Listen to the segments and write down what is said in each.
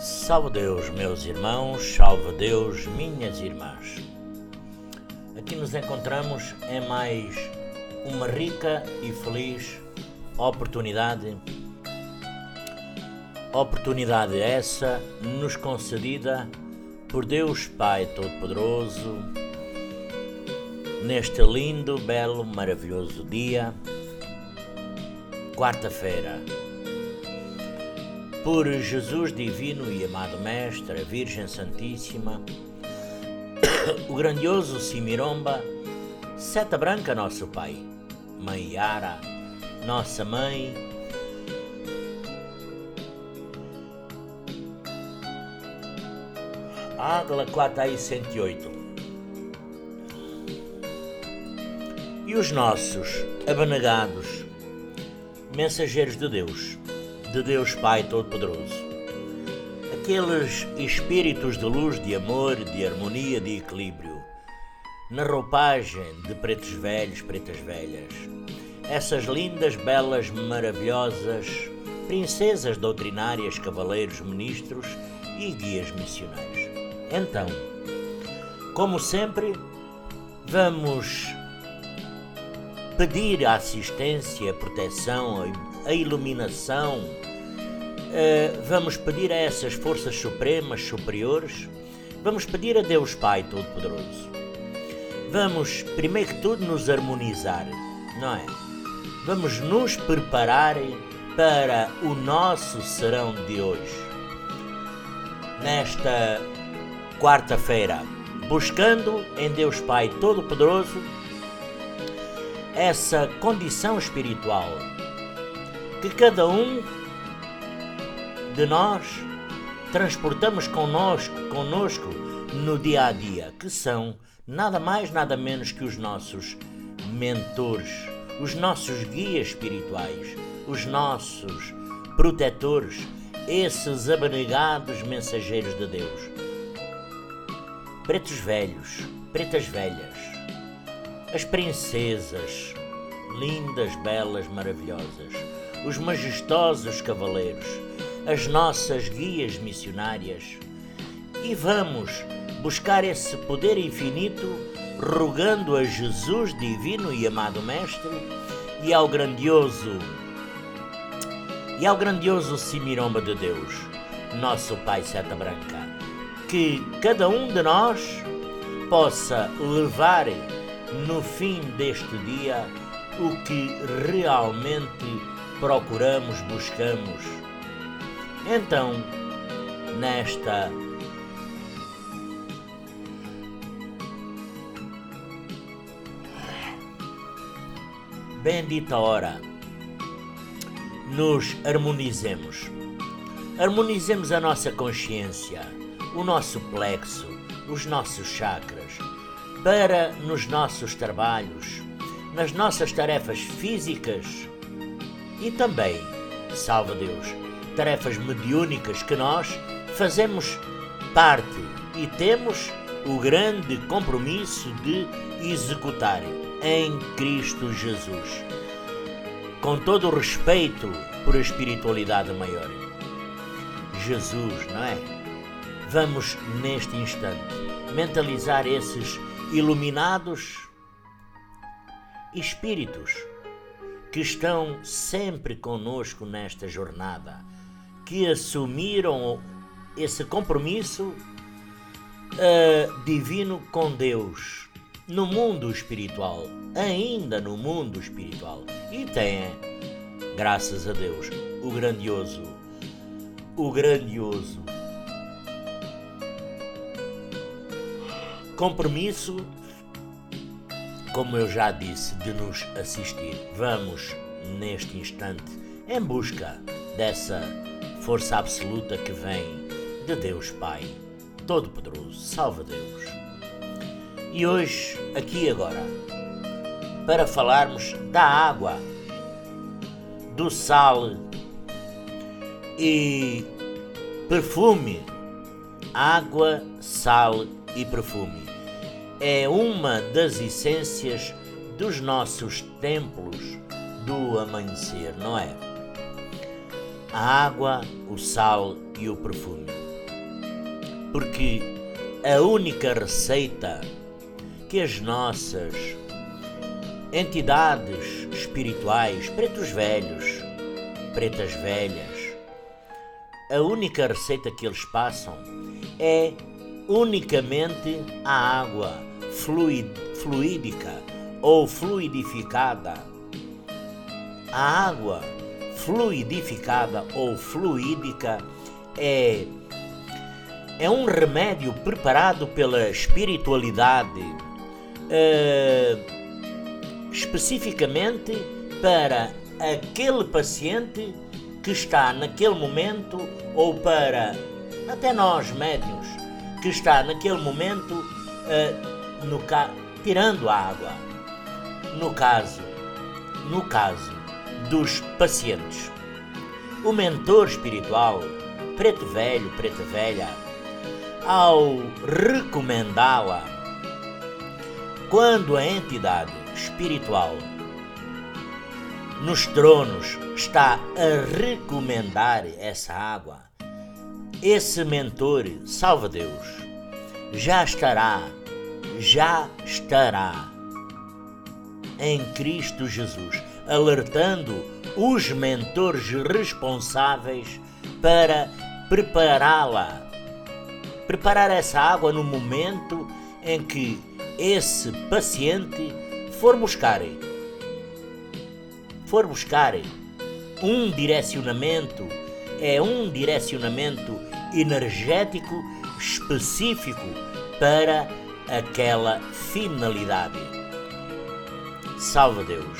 Salve Deus, meus irmãos, salve Deus, minhas irmãs. Aqui nos encontramos em mais uma rica e feliz oportunidade essa nos concedida por Deus Pai Todo-Poderoso neste lindo, belo, maravilhoso dia, quarta-feira. Por Jesus divino e amado Mestre, a Virgem Santíssima, o grandioso Simiromba, Seta Branca, nosso Pai, Mãe Yara, nossa Mãe, Água 408 e os nossos abnegados mensageiros de Deus Pai Todo-Poderoso, aqueles espíritos de luz, de amor, de harmonia, de equilíbrio, na roupagem de pretos velhos, pretas velhas, essas lindas, belas, maravilhosas princesas doutrinárias, cavaleiros, ministros e guias missionários. Então, como sempre, vamos pedir a assistência, a proteção, a iluminação, vamos pedir a essas forças supremas, superiores, vamos pedir a Deus Pai Todo-Poderoso. Vamos, primeiro que tudo, nos harmonizar, não é? Vamos nos preparar para o nosso serão de hoje, nesta quarta-feira, buscando em Deus Pai Todo-Poderoso essa condição espiritual que cada um de nós transportamos conosco no dia a dia, que são nada mais, nada menos que os nossos mentores, os nossos guias espirituais, os nossos protetores, esses abnegados mensageiros de Deus. Pretos velhos, pretas velhas, as princesas, lindas, belas, maravilhosas, os majestosos cavaleiros, as nossas guias missionárias, e vamos buscar esse poder infinito, rogando a Jesus divino e amado Mestre e ao grandioso Simiromba de Deus, nosso Pai Seta Branca, que cada um de nós possa levar no fim deste dia o que realmente procuramos, buscamos. Então, nesta bendita hora, nos harmonizemos. Harmonizemos a nossa consciência, o nosso plexo, os nossos chakras, para nos nossos trabalhos, nas nossas tarefas físicas e também, salve Deus, tarefas mediúnicas que nós fazemos parte e temos o grande compromisso de executar em Cristo Jesus, com todo o respeito por a espiritualidade maior. Jesus, não é? Vamos, neste instante, mentalizar esses iluminados espíritos que estão sempre conosco nesta jornada, que assumiram esse compromisso divino com Deus no mundo espiritual, ainda no mundo espiritual, e têm, graças a Deus, o grandioso compromisso, como eu já disse, de nos assistir. Vamos, neste instante, em busca dessa força absoluta que vem de Deus Pai Todo-Poderoso. Salve Deus! E hoje, aqui e agora, para falarmos da água, do sal e perfume. Água, sal e perfume é uma das essências dos nossos templos do amanhecer, não é? A água, o sal e o perfume. porque a única receita que as nossas entidades espirituais, pretos velhos, pretas velhas, a única receita que eles passam é unicamente a água fluídica ou fluidificada. A água fluidificada ou fluídica é um remédio preparado pela espiritualidade, especificamente para aquele paciente que está naquele momento, ou para até nós médiuns que está naquele momento tirando a água, no caso dos pacientes. O mentor espiritual, preto velho, preta velha, ao recomendá-la, quando a entidade espiritual nos tronos está a recomendar essa água, esse mentor, salva Deus, já estará em Cristo Jesus, alertando os mentores responsáveis para preparar essa água no momento em que esse paciente for buscar um direcionamento, um direcionamento energético específico para aquela finalidade. Salva Deus.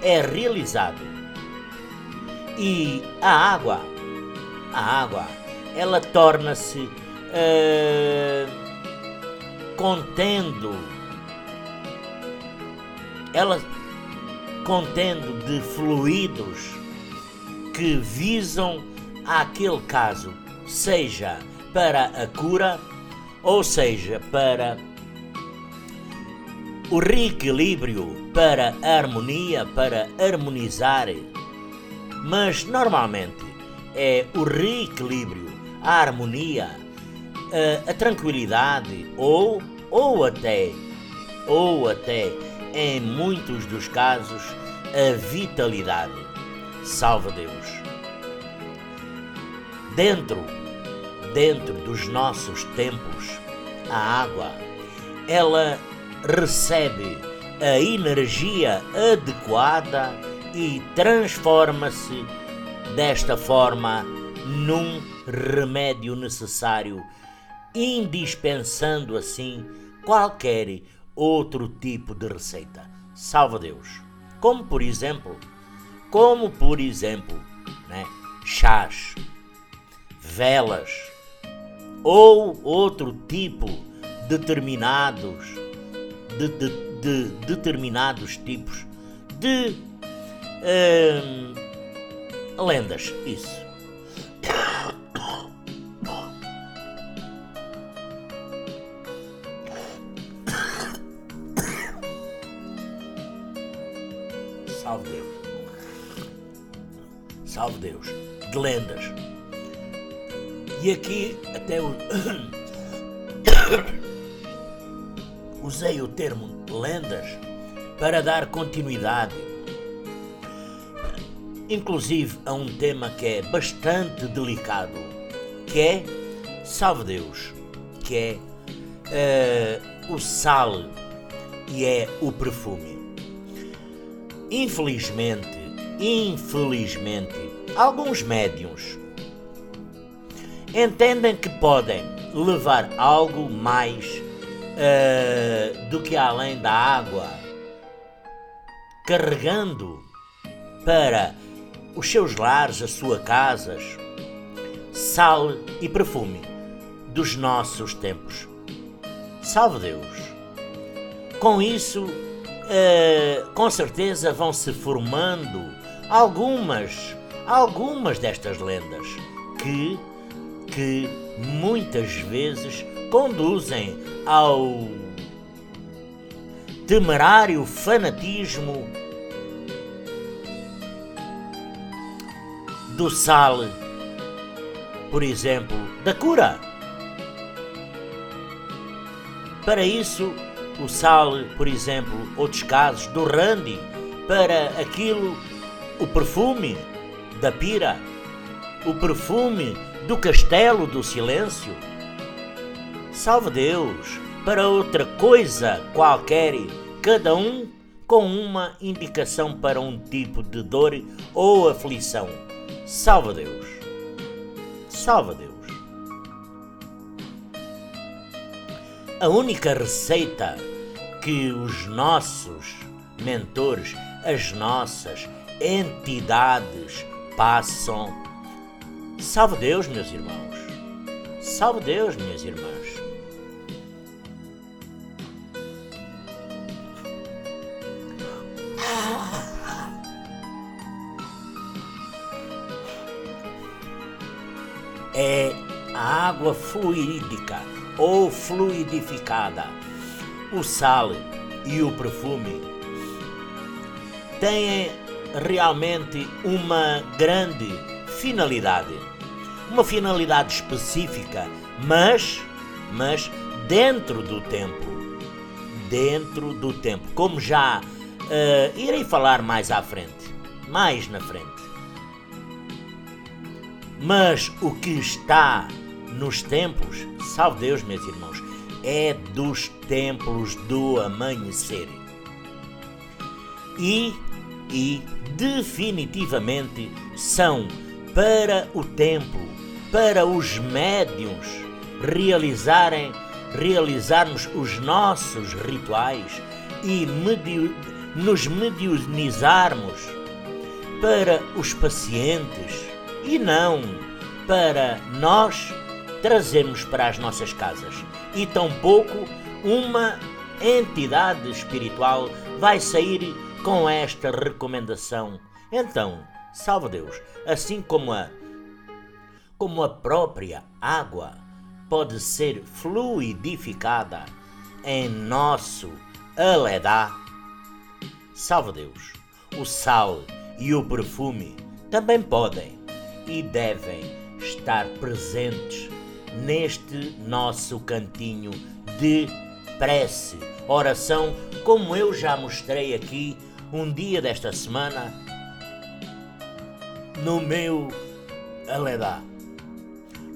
É realizado. E a água, ela torna-se contendo de fluidos que visam aquele caso, seja para a cura, ou seja para o reequilíbrio, para a harmonia, para harmonizar. Mas normalmente é o reequilíbrio, a harmonia, a tranquilidade ou até em muitos dos casos a vitalidade. Salva Deus. Dentro dos nossos tempos, a água, ela recebe a energia adequada e transforma-se desta forma num remédio necessário, indispensando assim qualquer outro tipo de receita. Salva Deus. Como por exemplo, né, chás, velas ou outro tipo determinados tipos de lendas. Isso. Salve Deus. Salve Deus. De lendas. E aqui até usei o termo lendas para dar continuidade, inclusive a um tema que é bastante delicado, que é, salve Deus, que é o sal e é o perfume. Infelizmente, alguns médiuns entendem que podem levar algo mais do que além da água, carregando para os seus lares, as suas casas, sal e perfume dos nossos tempos. Salve Deus! Com isso, com certeza vão se formando algumas destas lendas que muitas vezes conduzem ao temerário fanatismo do sal, por exemplo, da cura. Para isso, o sal, por exemplo, outros casos, do randy, para aquilo, o perfume da pira, o perfume do castelo do silêncio. Salve Deus, para outra coisa qualquer, cada um com uma indicação para um tipo de dor ou aflição. Salve Deus, salve Deus. A única receita que os nossos mentores, as nossas entidades passam. Salve Deus, meus irmãos. Salve Deus, minhas irmãs. É a água fluídica ou fluidificada. O sal e o perfume têm realmente uma grande finalidade. Uma finalidade específica, mas dentro do tempo. Dentro do tempo. Como já irei falar mais à frente. Mais na frente. Mas o que está nos templos, salve Deus, meus irmãos, é dos templos do amanhecer. E definitivamente são para o templo, para os médiuns realizarmos os nossos rituais e nos mediunizarmos para os pacientes e não para nós trazermos para as nossas casas. E tampouco uma entidade espiritual vai sair com esta recomendação. Então, salve Deus, assim como a própria água pode ser fluidificada em nosso aledá, salve Deus, o sal e o perfume também podem e devem estar presentes neste nosso cantinho de prece, oração, como eu já mostrei aqui um dia desta semana no meu aledá,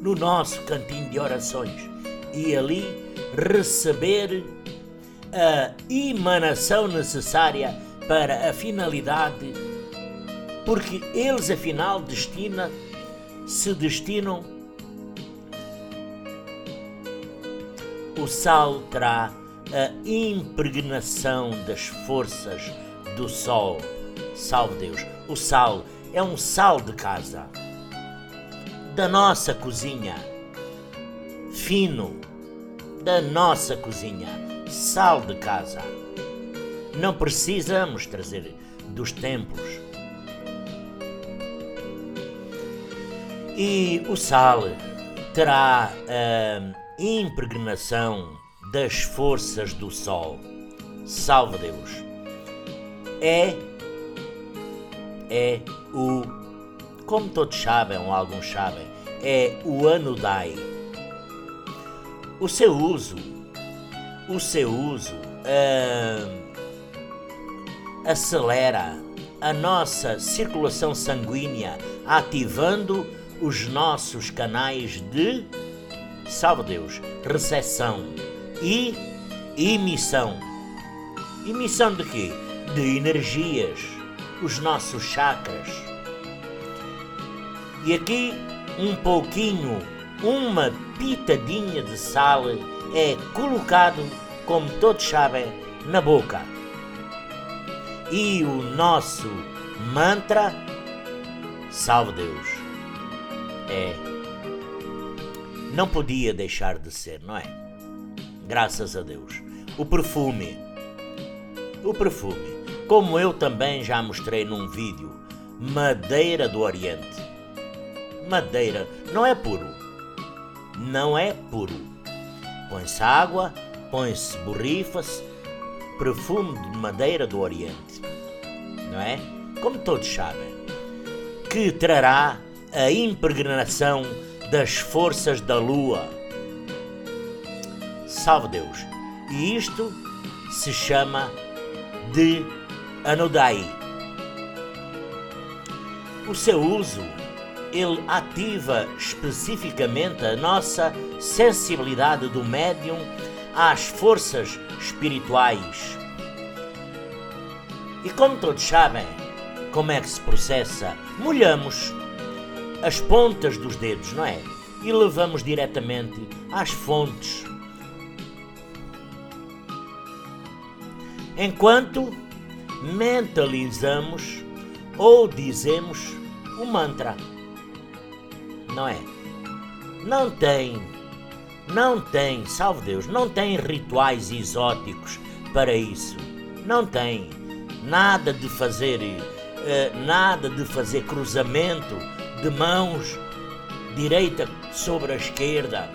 no nosso cantinho de orações, e ali receber a emanação necessária para a finalidade, porque eles afinal se destinam. O sal terá a impregnação das forças do sol. Salve Deus. O sal é um sal de casa, da nossa cozinha, fino, da nossa cozinha, sal de casa. Não precisamos trazer dos templos. E o sal terá a impregnação das forças do sol. Salve Deus. É como todos sabem, ou alguns sabem, é o Anudai. O seu uso acelera a nossa circulação sanguínea, ativando os nossos canais de, salve Deus, recepção e emissão. Emissão de quê? De energias, os nossos chakras. E aqui um pouquinho, uma pitadinha de sal é colocado, como todos sabem, na boca. E o nosso mantra, salve Deus, não podia deixar de ser, não é? Graças a Deus. O perfume, como eu também já mostrei num vídeo, madeira do Oriente. Madeira não é puro. Põe-se água, põe-se borrifa-se, perfume de madeira do Oriente, não é? Como todos sabem, que trará a impregnação das forças da lua. Salve Deus. E isto se chama de Anodai. O seu uso, ele ativa especificamente a nossa sensibilidade do médium às forças espirituais. E como todos sabem como é que se processa, molhamos as pontas dos dedos, não é? E levamos diretamente às fontes. Enquanto mentalizamos ou dizemos o mantra, não é? Não tem, salve Deus, não tem rituais exóticos para isso. Não tem nada de fazer cruzamento de mãos direita sobre a esquerda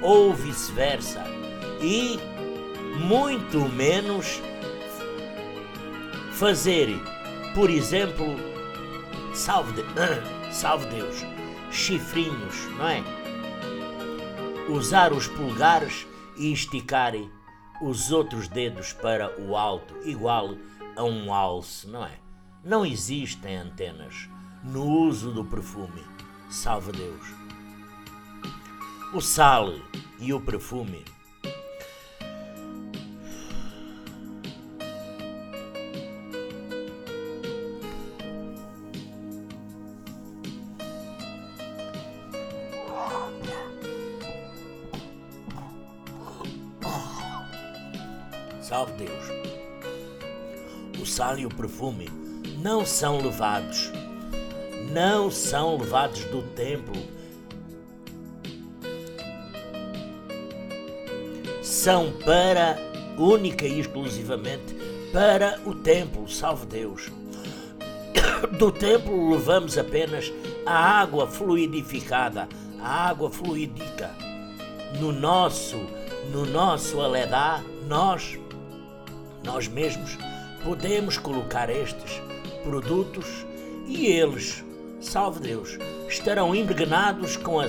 ou vice-versa, e muito menos fazer, por exemplo, salve Deus, chifrinhos, não é? Usar os polegares e esticar os outros dedos para o alto, igual a um alce, não é? Não existem antenas no uso do perfume, salve Deus. O sal e o perfume salve Deus. O sal e o perfume não são levados do templo. São para, única e exclusivamente, para o templo, salve Deus. Do templo levamos apenas a água fluidificada, a água fluídica. No nosso Aledá, nós mesmos podemos colocar estes produtos e eles, salve Deus, estarão impregnados com a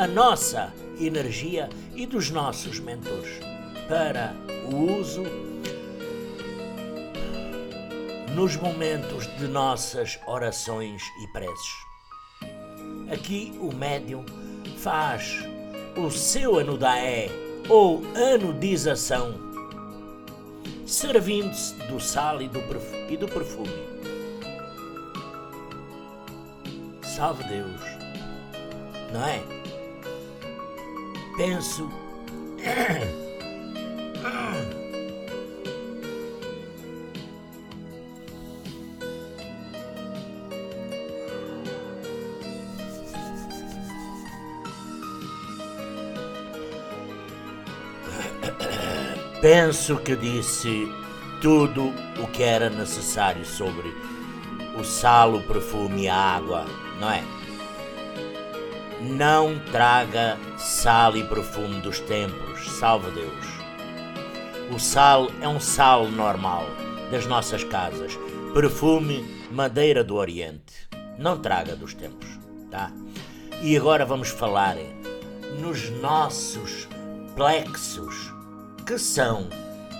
nossa energia e dos nossos mentores para o uso nos momentos de nossas orações e preces. Aqui o médium faz o seu anudaé ou anudização, servindo-se do sal e do perfume. Salve Deus, não é? Penso penso que disse tudo o que era necessário sobre o sal, o perfume e a água, não é? Não traga sal e perfume dos templos, salve Deus. O sal é um sal normal das nossas casas. Perfume, madeira do Oriente. Não traga dos templos, tá? E agora vamos falar nos nossos plexos, que são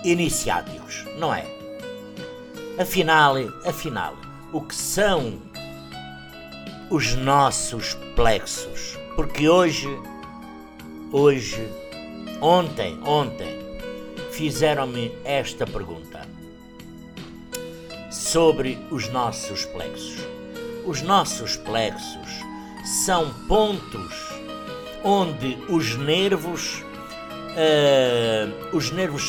iniciáticos, não é? Afinal, o que são os nossos plexos? Porque ontem, fizeram-me esta pergunta sobre os nossos plexos. Os nossos plexos são pontos onde os nervos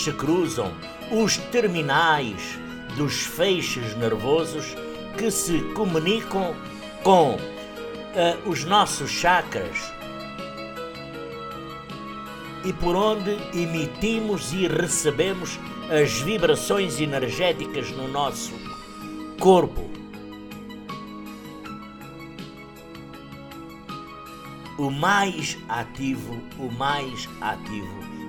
se cruzam, os terminais dos feixes nervosos que se comunicam com os nossos chakras e por onde emitimos e recebemos as vibrações energéticas no nosso corpo. O mais ativo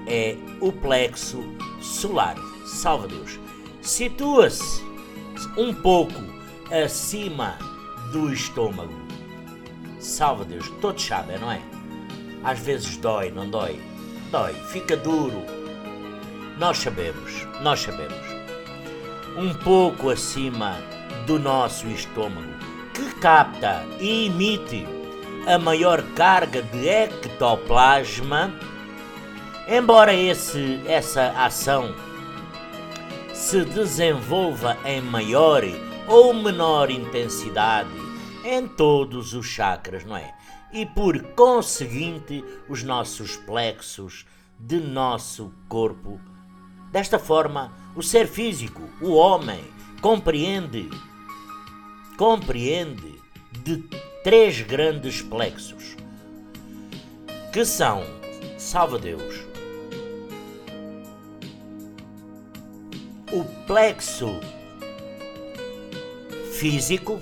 é o plexo solar. Salve Deus. Situa-se um pouco acima do estômago. Salve Deus. Todos sabem, não é? Às vezes dói, não dói? Dói, fica duro. nós sabemos, um pouco acima do nosso estômago, que capta e emite a maior carga de ectoplasma, embora essa ação se desenvolva em maior ou menor intensidade em todos os chakras, não é? E por conseguinte, os nossos plexos de nosso corpo. Desta forma, o ser físico, o homem, compreende de 3 grandes plexos, que são, salva Deus, o plexo físico,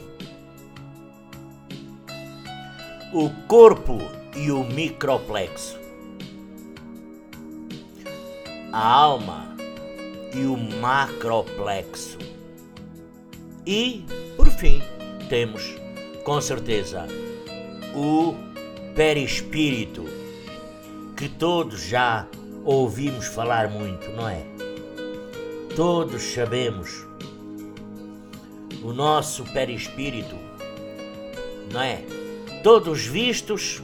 o corpo e o microplexo, a alma e o macroplexo. E, por fim, temos, com certeza, o perispírito, que todos já ouvimos falar muito, não é? Todos sabemos o nosso perispírito, não é? Todos vistos.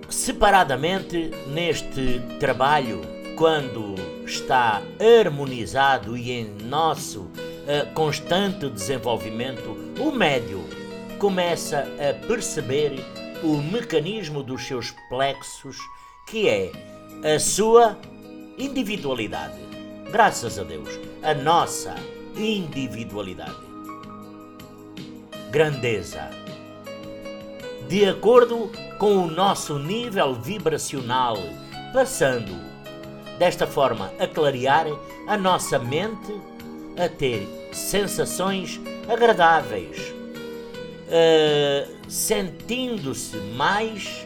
Separadamente, neste trabalho, quando está harmonizado e em nosso constante desenvolvimento, o médium começa a perceber o mecanismo dos seus plexos, que é a sua individualidade. Graças a Deus, a nossa individualidade. Grandeza. De acordo com o nosso nível vibracional, passando desta forma a clarear a nossa mente, a ter sensações agradáveis, sentindo-se mais,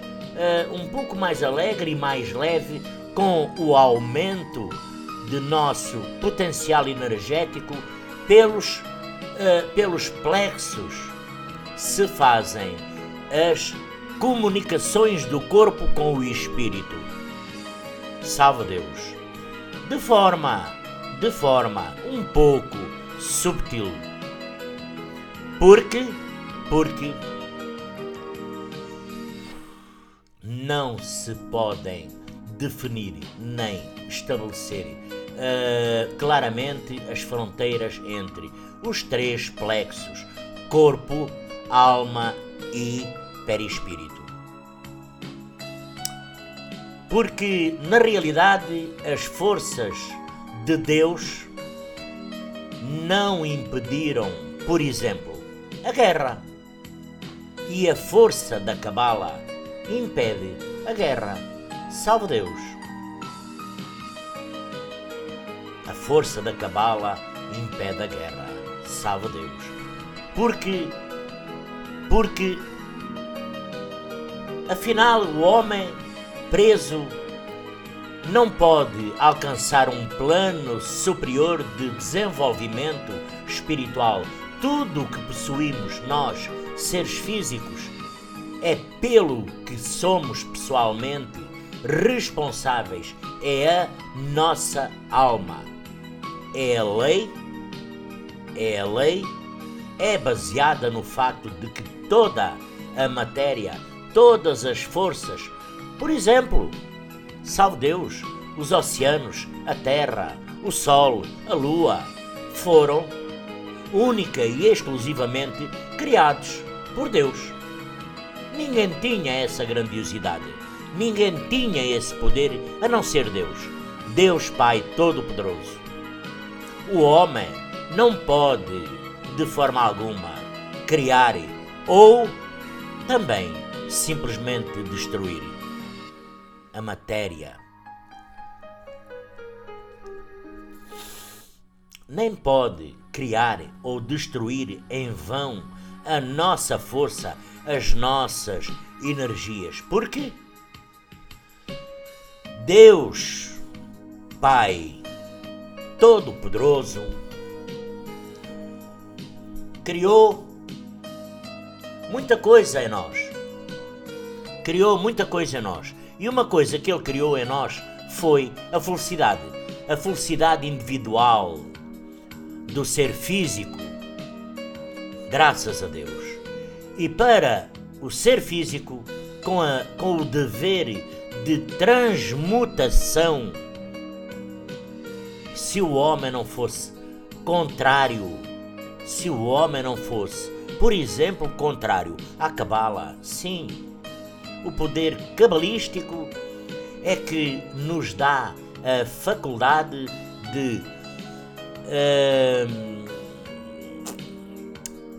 um pouco mais alegre e mais leve, com o aumento de nosso potencial energético pelos plexos se fazem as comunicações do corpo com o espírito. Salve Deus. De forma um pouco subtil. Porque não se podem definir nem estabelecer claramente as fronteiras entre os 3 plexos: corpo, alma e perispírito. Porque, na realidade, as forças de Deus não impediram, por exemplo, a guerra. E a força da Cabala impede a guerra. Salve Deus. A força da Cabala impede a guerra. Salve Deus. Porque afinal o homem preso não pode alcançar um plano superior de desenvolvimento espiritual. Tudo o que possuímos nós, seres físicos, é pelo que somos pessoalmente responsáveis. É a nossa alma. É a lei, é baseada no facto de que toda a matéria, todas as forças, por exemplo, salve Deus, os oceanos, a terra, o sol, a lua, foram única e exclusivamente criados por Deus. Ninguém tinha essa grandiosidade, ninguém tinha esse poder a não ser Deus, Deus Pai Todo-Poderoso. O homem não pode, de forma alguma, criar ou também simplesmente destruir a matéria. Nem pode criar ou destruir em vão a nossa força, as nossas energias. Porque Deus, Pai Todo-Poderoso, criou muita coisa em nós. criou muita coisa em nós. E uma coisa que Ele criou em nós foi a felicidade. A felicidade individual do ser físico. Graças a Deus. E para o ser físico, com o dever de transmutação, se o homem não fosse contrário, se o homem não fosse, por exemplo, contrário à cabala, sim, o poder cabalístico é que nos dá a faculdade de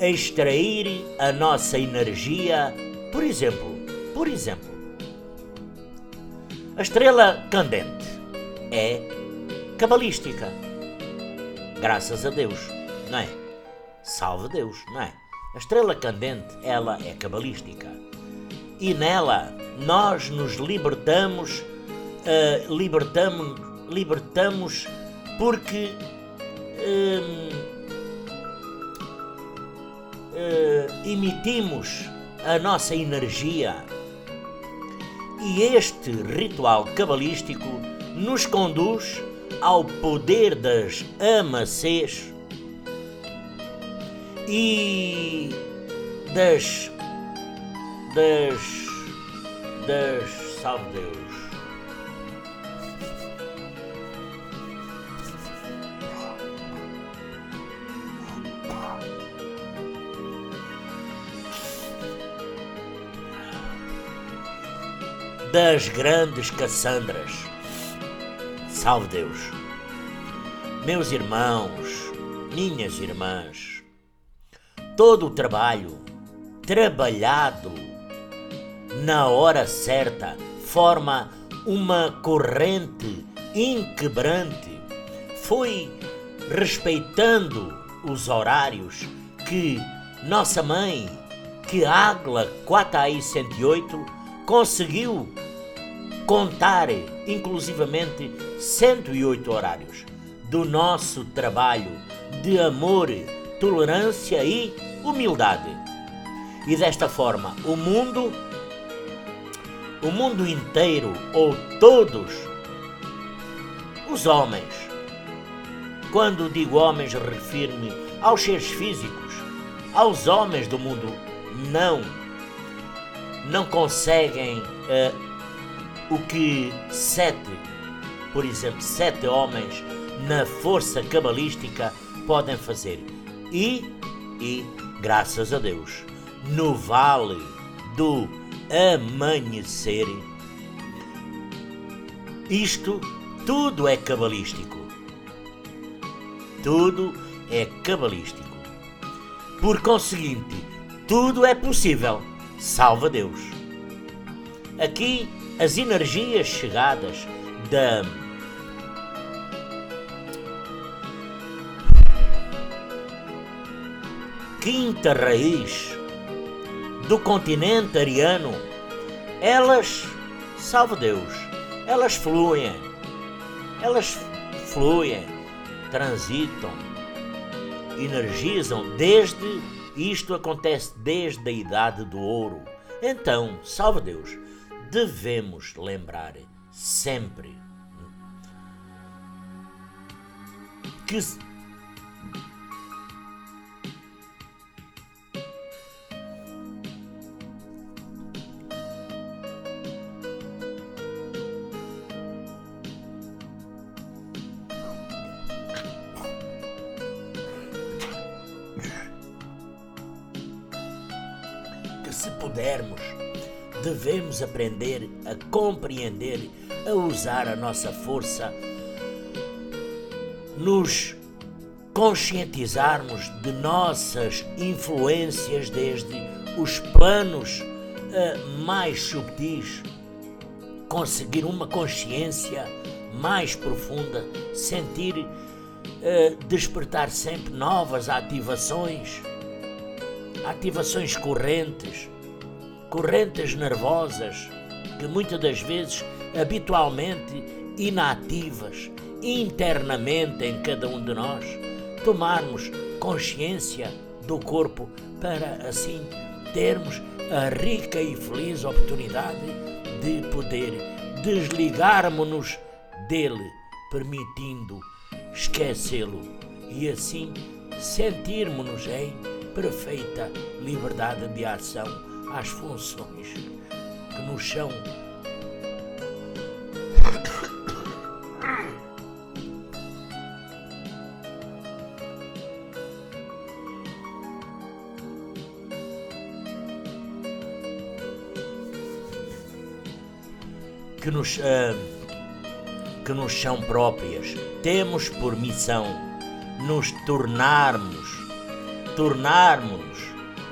extrair a nossa energia. Por exemplo, a estrela candente é cabalística. Graças a Deus, não é? Salve Deus, não é? A estrela candente, ela é cabalística. E nela nós nos libertamos porque emitimos a nossa energia. E este ritual cabalístico nos conduz ao poder das amacês e das salve Deus, das grandes Cassandras. Salve Deus. Meus irmãos, minhas irmãs, todo o trabalho trabalhado na hora certa forma uma corrente inquebrante. Foi respeitando os horários que nossa mãe, que Agla Quatai 108, conseguiu contar inclusivamente 108 horários do nosso trabalho de amor, tolerância e humildade. E desta forma o mundo inteiro, ou todos os homens, quando digo homens refiro-me aos seres físicos, aos homens do mundo, não conseguem o que por exemplo, 7 homens na força cabalística podem fazer. E graças a Deus, no vale do amanhecer, isto tudo é cabalístico. Tudo é cabalístico. Por conseguinte, tudo é possível. Salva Deus. Aqui as energias chegadas da quinta raiz do continente ariano, elas, salve Deus, elas fluem, transitam, energizam isto acontece desde a idade do ouro. Então, salve Deus, devemos lembrar sempre que se pudermos, devemos aprender a compreender, a usar a nossa força, nos conscientizarmos de nossas influências desde os planos mais subtis, conseguir uma consciência mais profunda, sentir, despertar sempre novas ativações correntes nervosas que muitas das vezes habitualmente inativas internamente em cada um de nós, tomarmos consciência do corpo para assim termos a rica e feliz oportunidade de poder desligarmos-nos dele, permitindo esquecê-lo e assim sentirmos-nos em perfeita liberdade de ação às funções que nos são que nos são próprias. Temos por missão nos tornarmos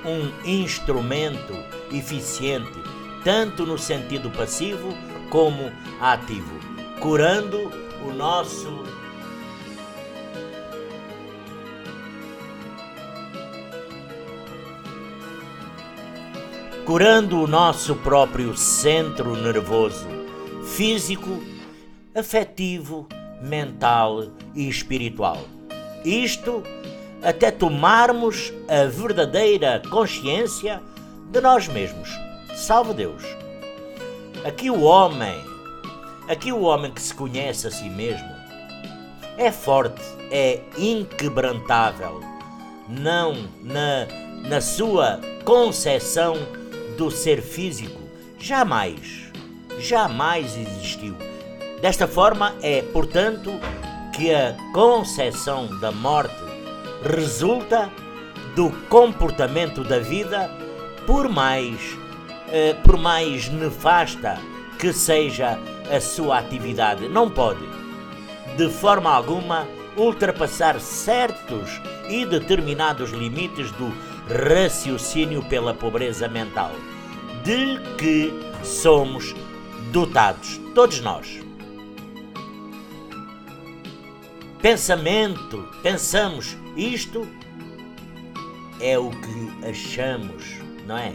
um instrumento eficiente, tanto no sentido passivo como ativo, curando o nosso próprio centro nervoso, físico, afetivo, mental e espiritual. Isto até tomarmos a verdadeira consciência de nós mesmos. Salve Deus! Aqui o homem que se conhece a si mesmo é forte, é inquebrantável, não na sua concepção do ser físico, jamais existiu. Desta forma é, portanto, que a concepção da morte resulta do comportamento da vida, por mais nefasta que seja a sua atividade. Não pode, de forma alguma, ultrapassar certos e determinados limites do raciocínio pela pobreza mental de que somos dotados, todos nós. Pensamos, isto é o que achamos, não é?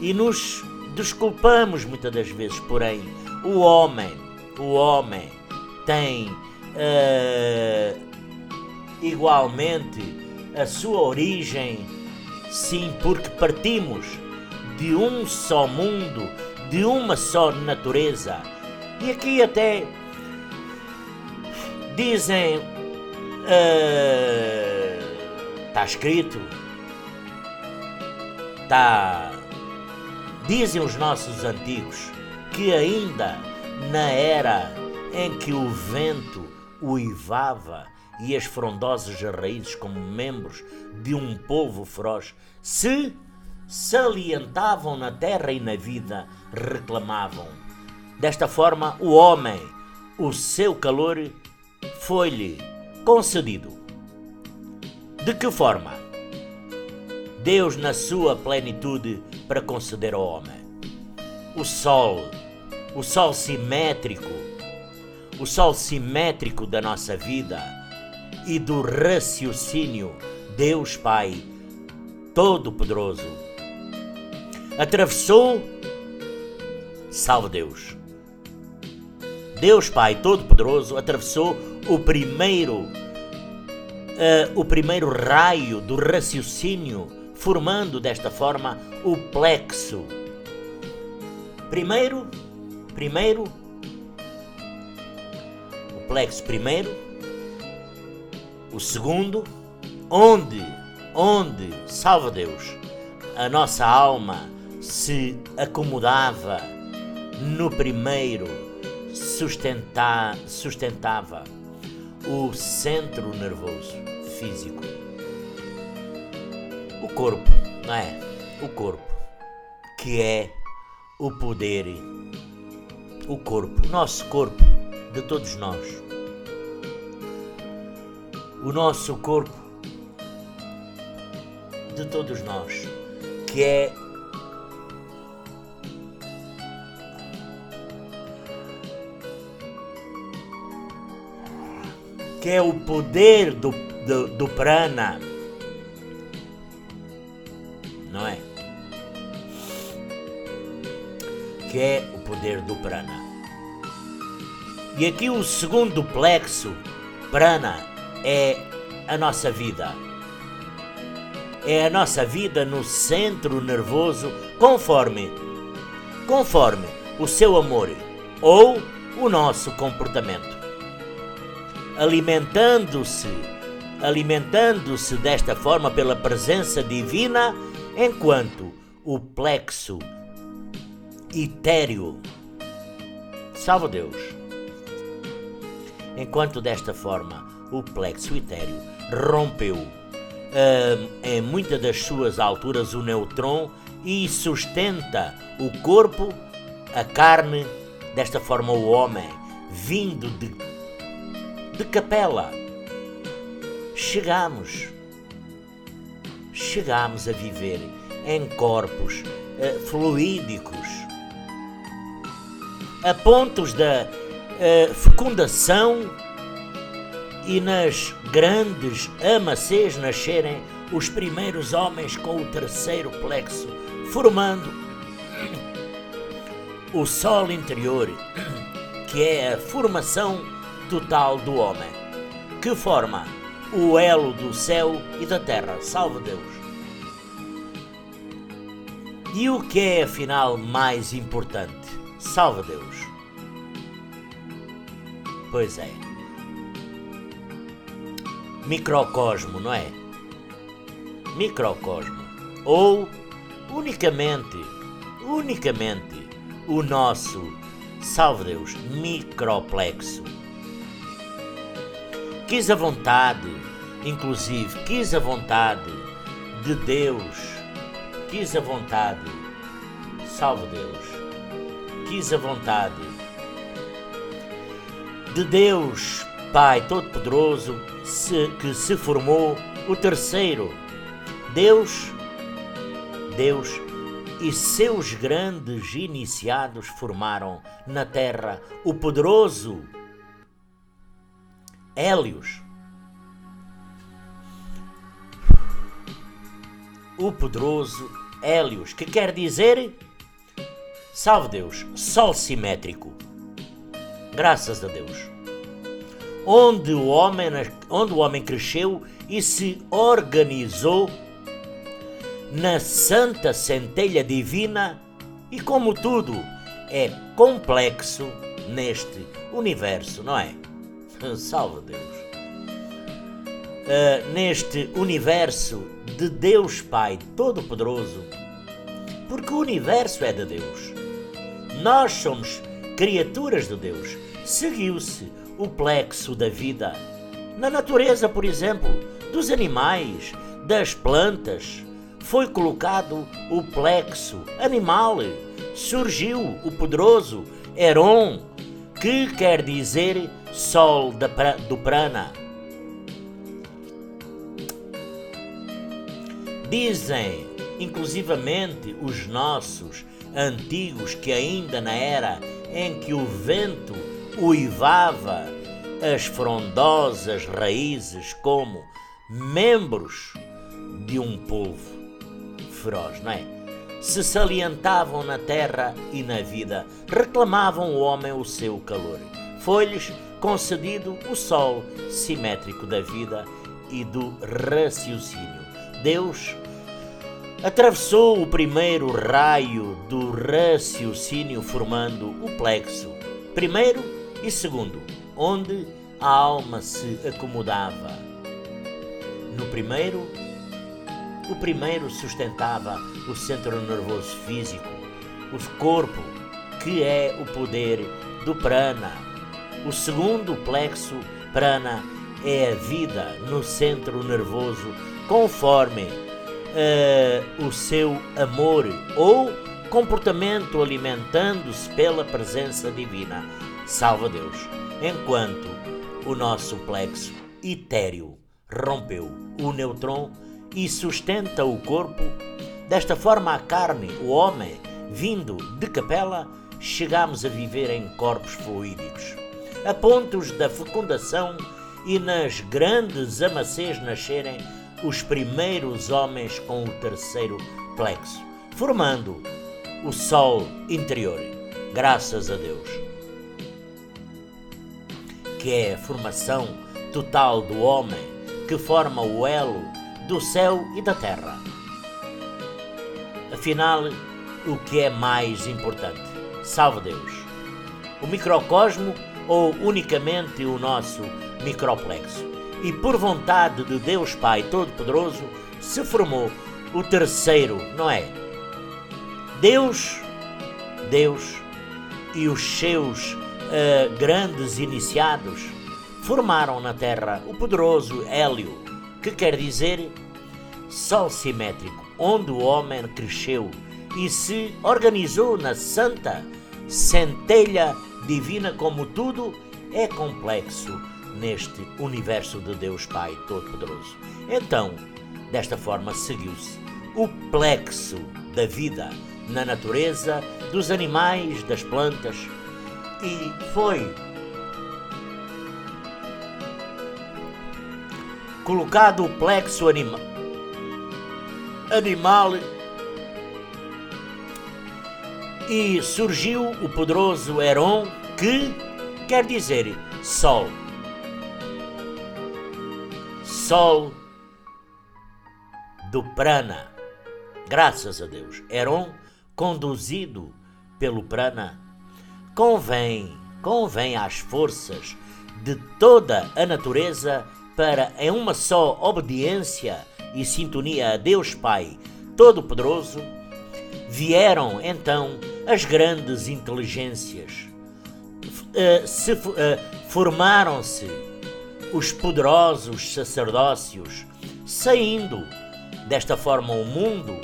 E nos desculpamos muitas das vezes, porém, o homem tem igualmente a sua origem, sim, porque partimos de um só mundo, de uma só natureza. E aqui até dizem, está escrito, dizem os nossos antigos que ainda na era em que o vento uivava e as frondosas raízes, como membros de um povo feroz, se salientavam na terra e na vida, reclamavam. Desta forma, o homem, o seu calor foi-lhe concedido. De que forma? Deus, na sua plenitude, para conceder ao homem o sol simétrico da nossa vida e do raciocínio. Deus Pai Todo-Poderoso atravessou, salve Deus, Deus Pai Todo-Poderoso atravessou o primeiro raio do raciocínio, formando desta forma o plexo. Primeiro, o plexo primeiro, o segundo, onde, salve Deus, a nossa alma se acomodava no primeiro, sustentava o centro nervoso físico. O corpo, não é? O corpo, que é o poder, o corpo, o nosso corpo, de todos nós. O nosso corpo, de todos nós, que é o poder do prana, não é? Que é o poder do prana. E aqui o segundo plexo, prana, é a nossa vida. é a nossa vida no centro nervoso conforme o seu amor ou o nosso comportamento. Alimentando-se desta forma pela presença divina, enquanto o plexo etéreo, salve Deus, enquanto desta forma o plexo etéreo rompeu em muitas das suas alturas o nêutron e sustenta o corpo, a carne, desta forma o homem, vindo de capela. Chegamos a viver em corpos fluídicos, a pontos da fecundação, e nas grandes amacês nascerem os primeiros homens com o terceiro plexo, formando o sol interior, que é a formação total do homem, que forma o elo do céu e da terra, salve Deus. E o que é afinal mais importante, salve Deus? Pois é, microcosmo, não é? Microcosmo, ou unicamente o nosso, salve Deus, microplexo. Quis a vontade de Deus, quis a vontade, salve Deus, quis a vontade de Deus, Pai Todo-Poderoso, que se formou o terceiro. Deus e seus grandes iniciados formaram na terra o poderoso Hélios. O poderoso Hélios, que quer dizer, salve Deus, sol simétrico. Graças a Deus. Onde o homem cresceu e se organizou na santa centelha divina, e como tudo é complexo neste universo, não é? Salve Deus. Neste universo de Deus Pai Todo-Poderoso, porque o universo é de Deus. Nós somos criaturas de Deus. Seguiu-se o plexo da vida. Na natureza, por exemplo, dos animais, das plantas, foi colocado o plexo animal. Surgiu o poderoso Heron, que quer dizer sol do prana. Dizem, inclusivamente, os nossos antigos, que ainda na era em que o vento uivava as frondosas raízes como membros de um povo feroz, não é? Se salientavam na terra e na vida, reclamavam o homem o seu calor. Foi-lhes concedido o sol simétrico da vida e do raciocínio. Deus atravessou o primeiro raio do raciocínio, formando o plexo primeiro e segundo, onde a alma se acomodava. No primeiro, o primeiro sustentava o centro nervoso físico, o corpo, que é o poder do prana. O segundo plexo, prana, é a vida no centro nervoso, conforme o seu amor ou comportamento, alimentando-se pela presença divina. Salva Deus. Enquanto o nosso plexo etéreo rompeu o nêutron e sustenta o corpo, desta forma a carne, o homem, vindo de capela, chegamos a viver em corpos fluídicos, a pontos da fecundação, e nas grandes amacês nascerem os primeiros homens com o terceiro plexo, formando o sol interior, graças a Deus, que é a formação total do homem, que forma o elo do céu e da terra. Afinal, o que é mais importante? Salve Deus! O microcosmo ou unicamente o nosso microplexo? E por vontade de Deus Pai Todo-Poderoso se formou o terceiro, não é? Deus e os seus grandes iniciados formaram na Terra o poderoso hélio, que quer dizer sol simétrico, onde o homem cresceu e se organizou na santa centelha divina, como tudo é complexo neste universo de Deus Pai Todo-Poderoso. Então, desta forma seguiu-se o plexo da vida na natureza, dos animais, das plantas, e foi colocado o plexo animal e surgiu o poderoso Heron, que quer dizer sol do prana. Graças a Deus, Heron, conduzido pelo prana, convém às forças de toda a natureza para, em uma só obediência e sintonia a Deus Pai Todo-Poderoso, vieram então as grandes inteligências, formaram-se os poderosos sacerdócios, saindo desta forma o mundo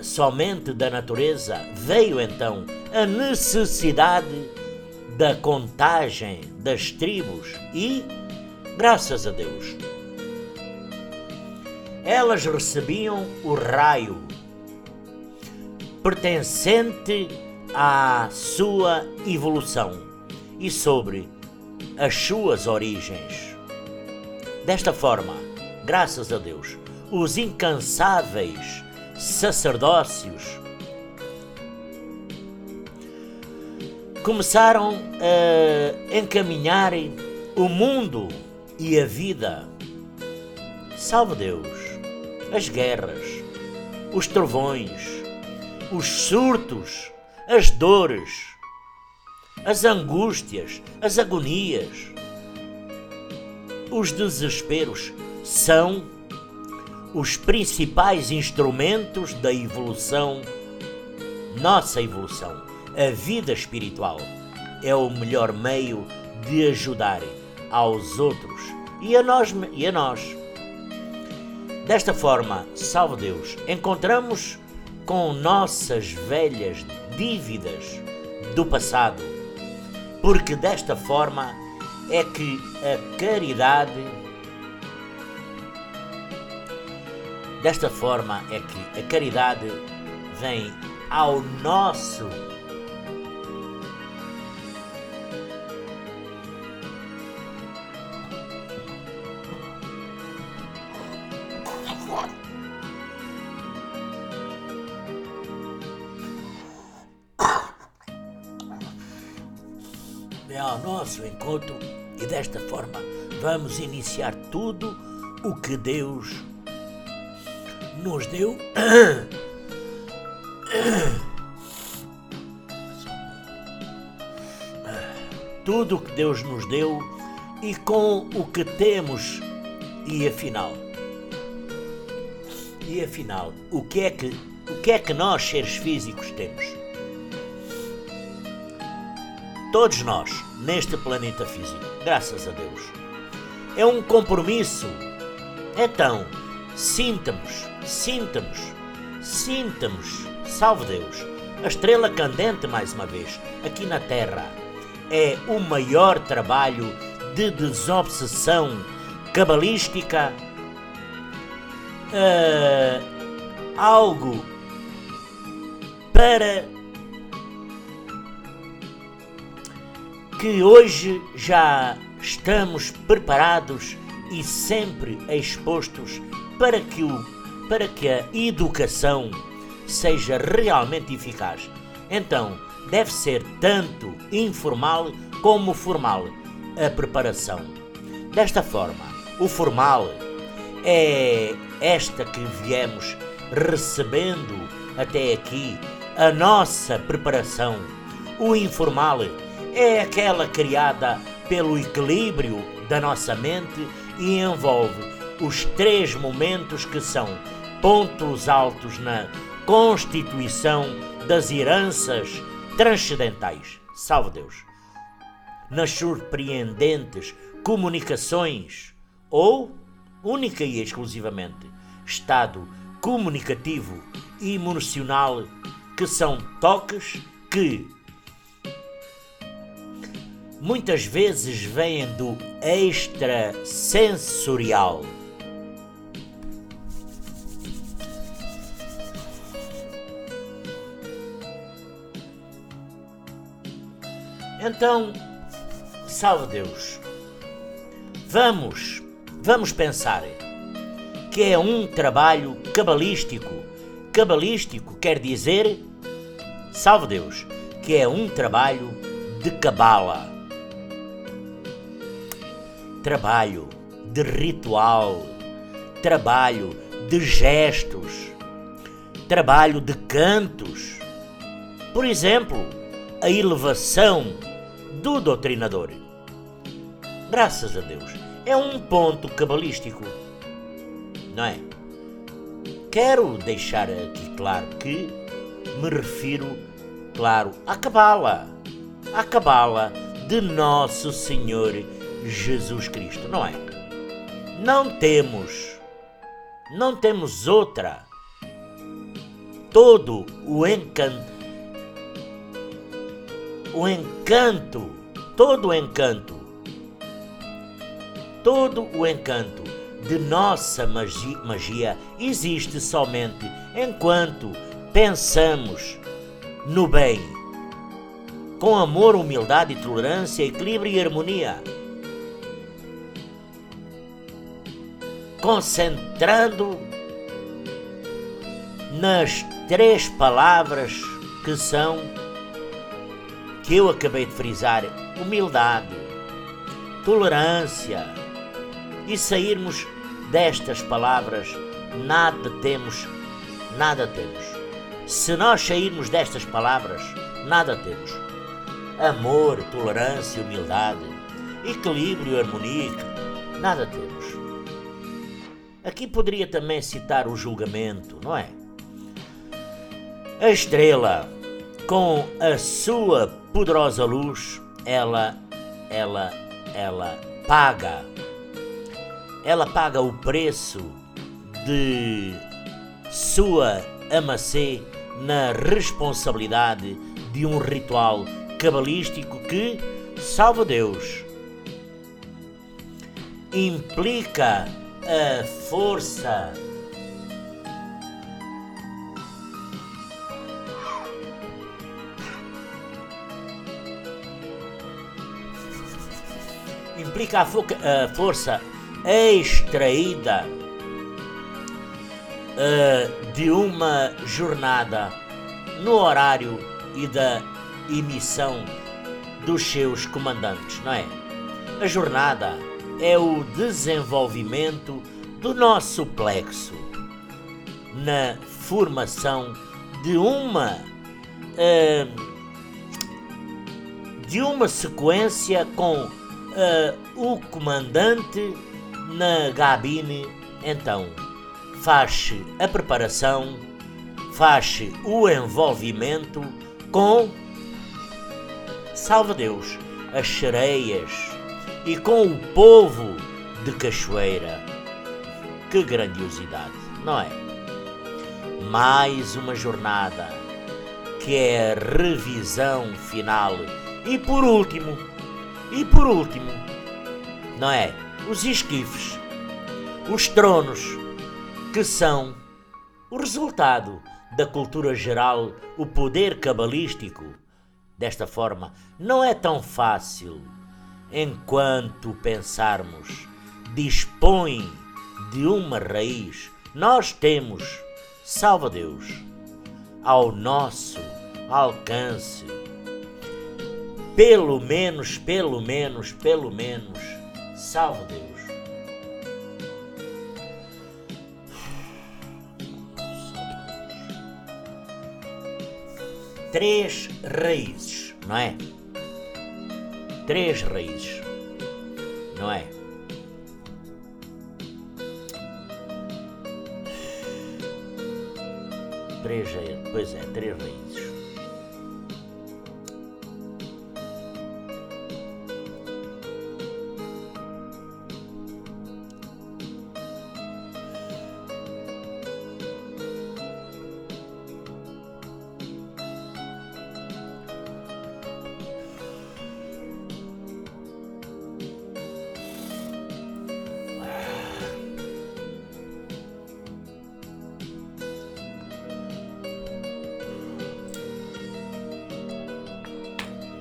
somente da natureza. Veio então a necessidade da contagem das tribos e, graças a Deus, elas recebiam o raio pertencente à sua evolução e sobre as suas origens. Desta forma, graças a Deus, os incansáveis sacerdócios começaram a encaminhar o mundo e a vida. Salve Deus! As guerras, os trovões, os surtos, as dores, as angústias, as agonias, os desesperos são os principais instrumentos da evolução, nossa evolução. A vida espiritual é o melhor meio de ajudar aos outros e a nós. Desta forma, salve Deus, encontramos com nossas velhas dívidas do passado, porque desta forma é que a caridade vem ao nosso encontro, e desta forma vamos iniciar tudo o que Deus nos deu. Tudo o que Deus nos deu e com o que temos, e afinal, o que é que nós, seres físicos, temos? Todos nós, neste planeta físico, graças a Deus, é um compromisso. Então, sintamos, salve Deus, a estrela candente, mais uma vez, aqui na Terra, é o maior trabalho de desobsessão cabalística, algo para que hoje já estamos preparados e sempre expostos para que a educação seja realmente eficaz. Então, deve ser tanto informal como formal a preparação. Desta forma, o formal é esta que viemos recebendo até aqui, a nossa preparação. O informal é aquela criada pelo equilíbrio da nossa mente e envolve os 3 momentos que são pontos altos na constituição das heranças transcendentais. Salve Deus! Nas surpreendentes comunicações ou, única e exclusivamente, estado comunicativo e emocional, que são toques que muitas vezes vêm do extrasensorial. Então, salve Deus, vamos pensar que é um trabalho cabalístico. Cabalístico quer dizer, salve Deus, que é um trabalho de cabala, trabalho de ritual, trabalho de gestos, trabalho de cantos. Por exemplo, a elevação do doutrinador. Graças a Deus, é um ponto cabalístico, não é? Quero deixar aqui claro que me refiro, claro, à cabala de Nosso Senhor Jesus Cristo, não é? Não temos outra. Todo o encanto, todo o encanto de nossa magia existe somente enquanto pensamos no bem, com amor, humildade, tolerância, equilíbrio e harmonia, concentrando nas 3 palavras que eu acabei de frisar: humildade, tolerância, e sairmos destas palavras, nada temos. Se nós sairmos destas palavras, nada temos. Amor, tolerância, humildade, equilíbrio, harmonia, nada temos. Aqui poderia também citar o julgamento, não é? A estrela, com a sua poderosa luz, ela paga o preço de sua amacê na responsabilidade de um ritual cabalístico que, salve Deus, implica a força extraída de uma jornada no horário e da emissão dos seus comandantes, não é? A jornada é o desenvolvimento do nosso plexo na formação de uma sequência com o comandante na gabine. Então faz-se a preparação, faz-se o envolvimento com, salve Deus, as sereias e com o povo de Cachoeira. Que grandiosidade, não é? Mais uma jornada que é a revisão final. E por último, não é? Os esquifes, os tronos, que são o resultado da cultura geral, o poder cabalístico. Desta forma, não é tão fácil enquanto pensarmos. Dispõe de uma raiz. Nós temos, salve Deus, ao nosso alcance, pelo menos, salve Deus, três raízes, não é? Três raízes, não é? Pois é, três raízes.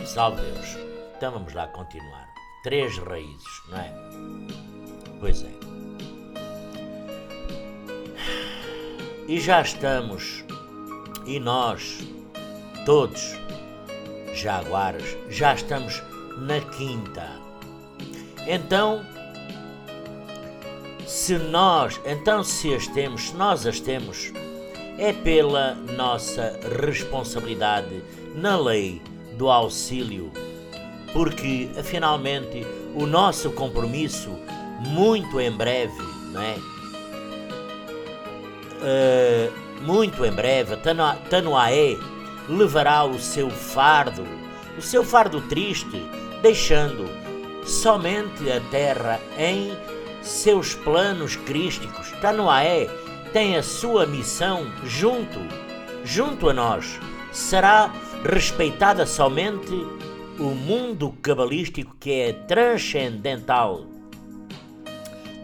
Salve Deus. Então vamos lá continuar. Três raízes, não é? Pois é. E já estamos, e nós, todos, jaguares, já estamos na quinta. Então, se nós as temos, é pela nossa responsabilidade na lei do auxílio, porque afinalmente o nosso compromisso muito em breve, não é? Muito em breve, Tanoaé levará o seu fardo triste, deixando somente a terra em seus planos crísticos. Tanoaé tem a sua missão junto a nós. Será respeitada somente o mundo cabalístico, que é transcendental.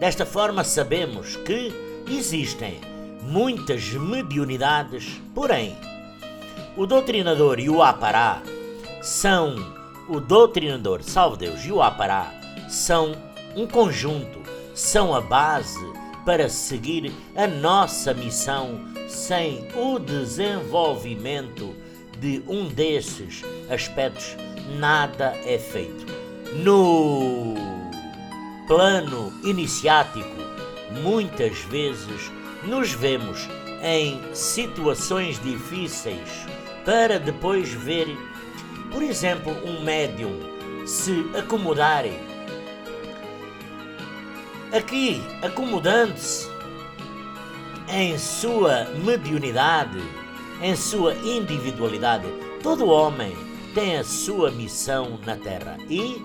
Desta forma sabemos que existem muitas mediunidades, porém o doutrinador e o apará o doutrinador, salve Deus, e o apará são um conjunto, são a base para seguir a nossa missão. Sem o desenvolvimento de um desses aspectos, nada é feito. No plano iniciático, muitas vezes nos vemos em situações difíceis para depois ver, por exemplo, um médium se acomodar aqui, acomodando-se em sua mediunidade, em sua individualidade. Todo homem tem a sua missão na Terra e,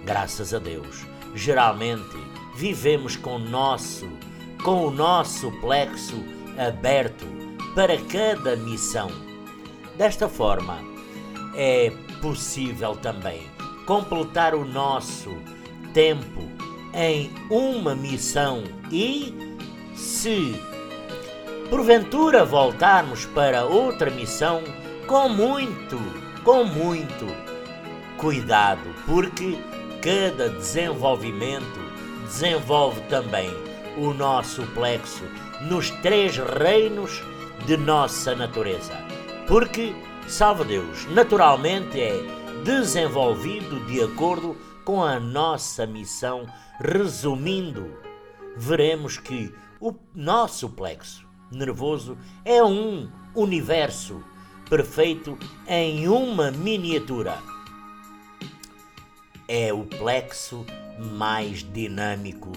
graças a Deus, geralmente vivemos com o nosso plexo aberto para cada missão. Desta forma, é possível também completar o nosso tempo em uma missão e, se porventura voltarmos para outra missão, com muito cuidado, porque cada desenvolvimento desenvolve também o nosso plexo nos três reinos de nossa natureza, porque, salve Deus, naturalmente é desenvolvido de acordo com a nossa missão. Resumindo, veremos que o nosso plexo nervoso é um universo perfeito em uma miniatura. É o plexo mais dinâmico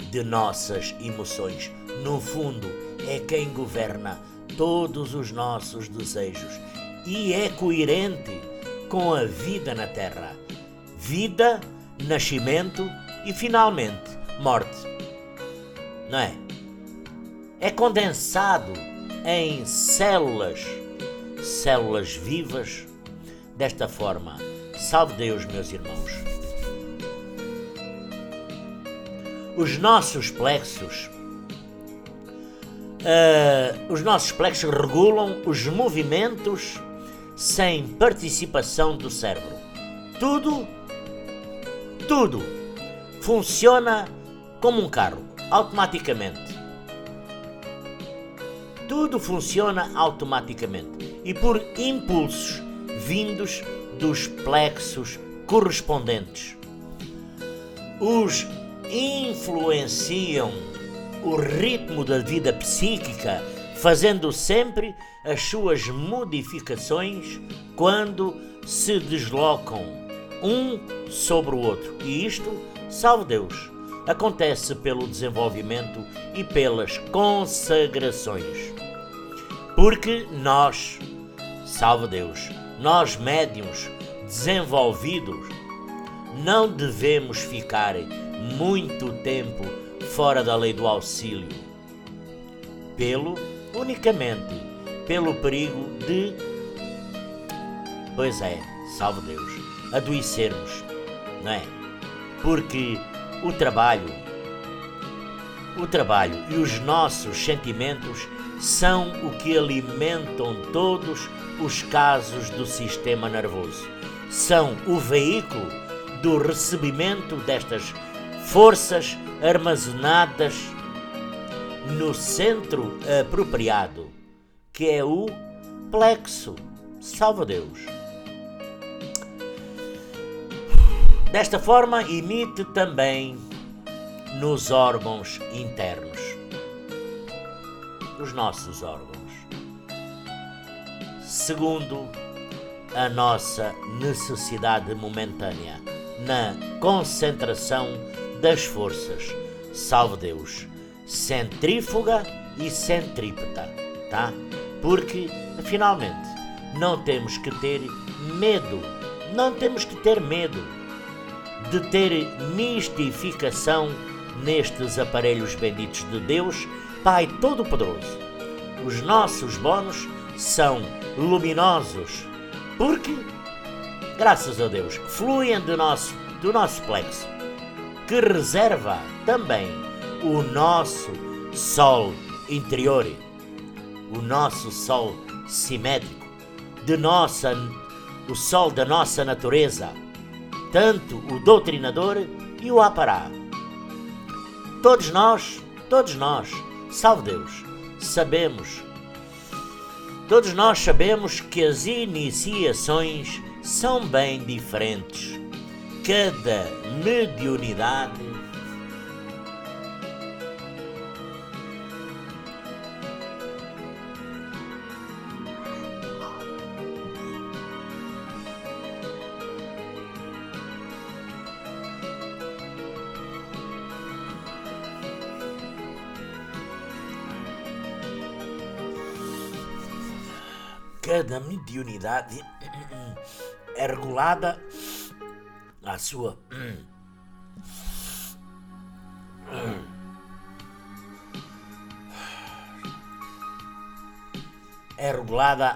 de nossas emoções. No fundo, é quem governa todos os nossos desejos e é coerente com a vida na Terra. Vida, nascimento e, finalmente, morte. Não é? É condensado em células vivas. Desta forma, salve Deus, meus irmãos. Os nossos plexos regulam os movimentos sem participação do cérebro. Tudo funciona como um carro, automaticamente. Tudo funciona automaticamente e por impulsos vindos dos plexos correspondentes. Os influenciam o ritmo da vida psíquica, fazendo sempre as suas modificações quando se deslocam um sobre o outro. E isto, salve Deus, acontece pelo desenvolvimento e pelas consagrações. Porque nós, salve Deus, nós médiuns desenvolvidos, não devemos ficar muito tempo fora da lei do auxílio, unicamente pelo perigo de, pois é, salve Deus, adoecermos, não é? Porque o trabalho e os nossos sentimentos são o que alimentam todos os casos do sistema nervoso. São o veículo do recebimento destas forças armazenadas no centro apropriado, que é o plexo. Salve Deus. Desta forma, emite também nos órgãos internos, os nossos órgãos, segundo a nossa necessidade momentânea, na concentração das forças, salve Deus, centrífuga e centrípeta, tá? Porque, finalmente, não temos que ter medo de ter mistificação nestes aparelhos benditos de Deus, Pai Todo-Poderoso. Os nossos bônus são luminosos, porque, graças a Deus, fluem do nosso plexo, que reserva também o nosso sol interior, o nosso sol simétrico, o sol da nossa natureza, tanto o doutrinador e o apará. Todos nós, salve Deus, todos nós sabemos que as iniciações são bem diferentes. Cada mediunidade é regulada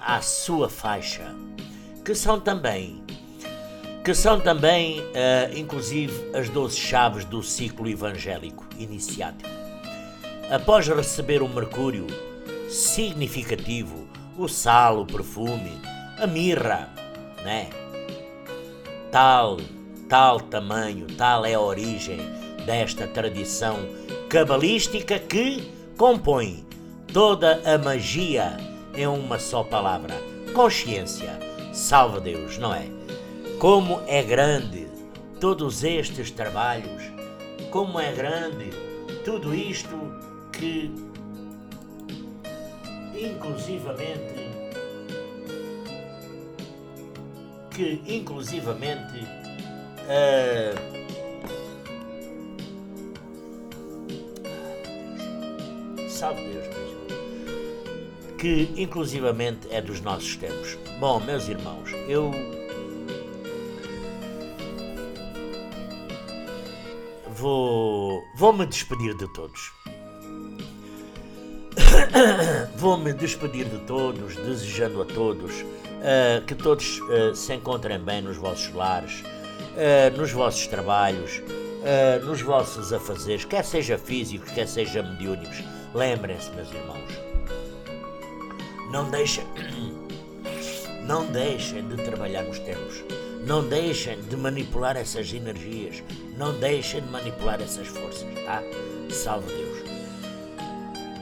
à sua faixa, que são também inclusive as 12 chaves do ciclo evangélico iniciático. Após receber o mercúrio significativo, o sal, o perfume, a mirra, né? Tal tamanho, tal é a origem desta tradição cabalística que compõe toda a magia em uma só palavra: consciência. Salve Deus, não é? Como é grande todos estes trabalhos, como é grande tudo isto que inclusivamente salve Deus mesmo, que inclusivamente é dos nossos tempos. Bom, meus irmãos, eu vou me despedir de todos. Vou-me despedir de todos, desejando a todos que todos se encontrem bem nos vossos lares, nos vossos trabalhos, nos vossos afazeres, quer seja físicos, quer seja mediúnicos. Lembrem-se, meus irmãos, não deixem de trabalhar nos tempos, não deixem de manipular essas energias, não deixem de manipular essas forças, tá? Salve Deus.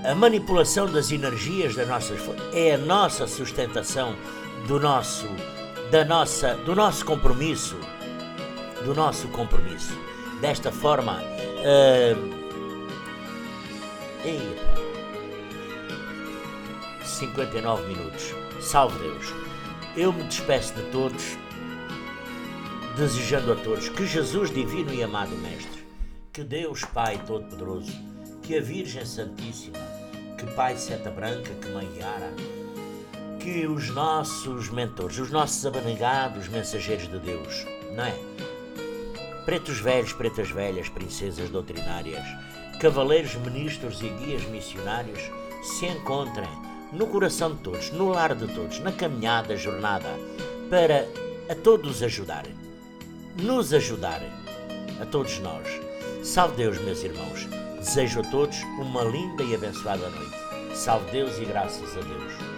A manipulação das energias das nossas forças é a nossa sustentação do nosso compromisso. Desta forma, 59 minutos. Salve Deus! Eu me despeço de todos, desejando a todos que Jesus divino e amado Mestre, que Deus Pai Todo-Poderoso, que a Virgem Santíssima, que Pai Seta Branca, que Mãe Yara, que os nossos mentores, os nossos abnegados mensageiros de Deus, não é? Pretos velhos, pretas velhas, princesas doutrinárias, cavaleiros, ministros e guias missionários se encontrem no coração de todos, no lar de todos, na caminhada, jornada, para a todos ajudarem, nos ajudarem, a todos nós. Salve Deus, meus irmãos. Desejo a todos uma linda e abençoada noite. Salve Deus e graças a Deus.